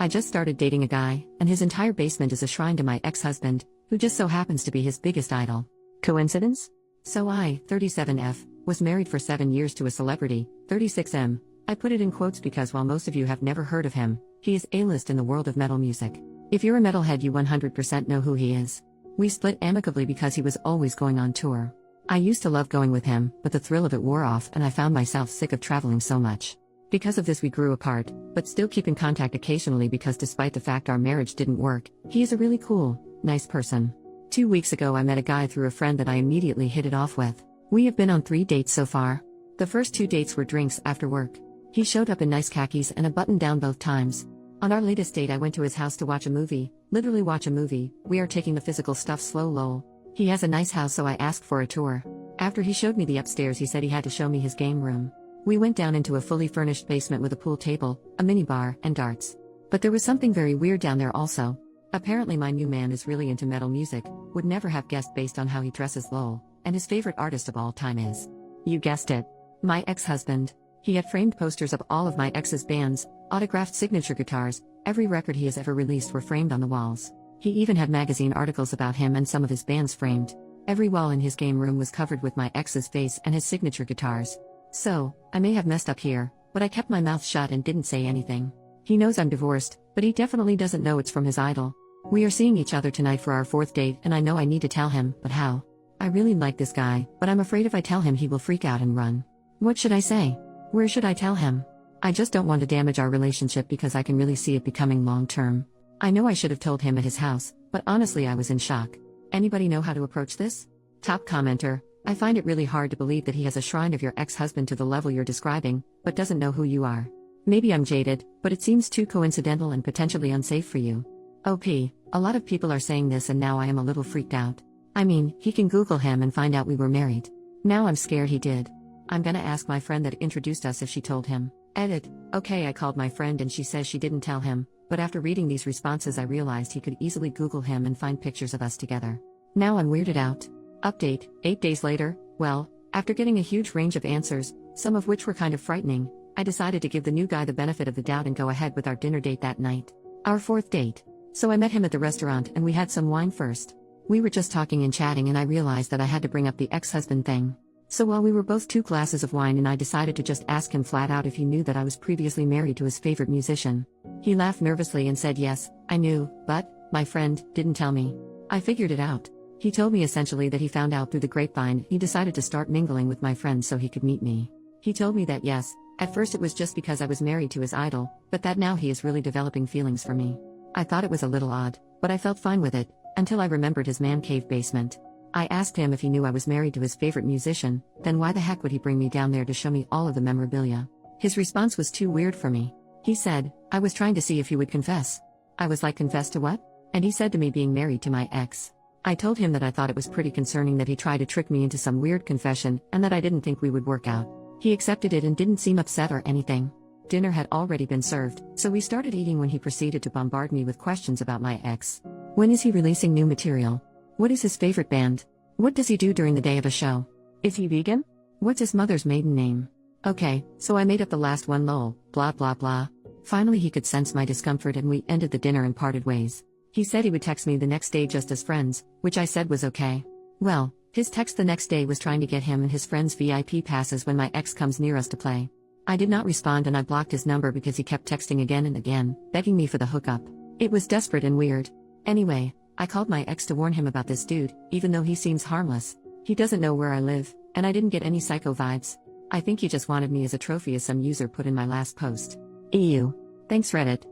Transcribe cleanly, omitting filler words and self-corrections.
I just started dating a guy, and his entire basement is a shrine to my ex-husband, who just so happens to be his biggest idol. Coincidence? So I, 37F, was married for 7 years to a celebrity, 36M. I put it in quotes because while most of you have never heard of him, he is A-list in the world of metal music. If you're a metalhead, you 100% know who he is. We split amicably because he was always going on tour. I used to love going with him, but the thrill of it wore off and I found myself sick of traveling so much. Because of this we grew apart, but still keep in contact occasionally because despite the fact our marriage didn't work, he is a really cool, nice person. 2 weeks ago I met a guy through a friend that I immediately hit it off with. We have been on 3 dates so far. The first 2 dates were drinks after work. He showed up in nice khakis and a button down both times. On our latest date I went to his house to watch a movie, literally watch a movie. We are taking the physical stuff slow lol. He has a nice house so I asked for a tour. After he showed me the upstairs he said he had to show me his game room. We went down into a fully furnished basement with a pool table, a minibar, and darts. But there was something very weird down there also. Apparently my new man is really into metal music, would never have guessed based on how he dresses lol, and his favorite artist of all time is, you guessed it, my ex-husband. He had framed posters of all of my ex's bands, autographed signature guitars, every record he has ever released were framed on the walls. He even had magazine articles about him and some of his bands framed. Every wall in his game room was covered with my ex's face and his signature guitars. So, I may have messed up here, but I kept my mouth shut and didn't say anything. He knows I'm divorced, but he definitely doesn't know it's from his idol. We are seeing each other tonight for our 4th date and I know I need to tell him, but how? I really like this guy, but I'm afraid if I tell him he will freak out and run. What should I say? Where should I tell him? I just don't want to damage our relationship because I can really see it becoming long-term. I know I should have told him at his house, but honestly I was in shock. Anybody know how to approach this? Top commenter, I find it really hard to believe that he has a shrine of your ex-husband to the level you're describing, but doesn't know who you are. Maybe I'm jaded, but it seems too coincidental and potentially unsafe for you. OP, a lot of people are saying this and now I am a little freaked out. I mean, he can Google him and find out we were married. Now I'm scared he did. I'm gonna ask my friend that introduced us if she told him. Edit. Okay, I called my friend and she says she didn't tell him, but after reading these responses I realized he could easily Google him and find pictures of us together. Now I'm weirded out. Update, 8 days later. Well, after getting a huge range of answers, some of which were kind of frightening, I decided to give the new guy the benefit of the doubt and go ahead with our dinner date that night. Our 4th date. So I met him at the restaurant and we had some wine first. We were just talking and chatting and I realized that I had to bring up the ex-husband thing. So while we were both 2 glasses of wine and I decided to just ask him flat out if he knew that I was previously married to his favorite musician. He laughed nervously and said yes, I knew, but, my friend, didn't tell me. I figured it out. He told me essentially that he found out through the grapevine he decided to start mingling with my friends so he could meet me. He told me that yes, at first it was just because I was married to his idol, but that now he is really developing feelings for me. I thought it was a little odd, but I felt fine with it, until I remembered his man cave basement. I asked him if he knew I was married to his favorite musician, then why the heck would he bring me down there to show me all of the memorabilia? His response was too weird for me. He said, I was trying to see if you would confess. I was like, confess to what? And he said to me being married to my ex. I told him that I thought it was pretty concerning that he tried to trick me into some weird confession and that I didn't think we would work out. He accepted it and didn't seem upset or anything. Dinner had already been served, so we started eating when he proceeded to bombard me with questions about my ex. When is he releasing new material? What is his favorite band? What does he do during the day of a show? Is he vegan? What's his mother's maiden name? Okay, so I made up the last one lol, blah blah blah. Finally he could sense my discomfort and we ended the dinner and parted ways. He said he would text me the next day just as friends, which I said was okay. Well, his text the next day was trying to get him and his friends VIP passes when my ex comes near us to play. I did not respond and I blocked his number because he kept texting again and again, begging me for the hookup. It was desperate and weird. Anyway, I called my ex to warn him about this dude, even though he seems harmless. He doesn't know where I live, and I didn't get any psycho vibes. I think he just wanted me as a trophy as some user put in my last post. EU. Thanks Reddit.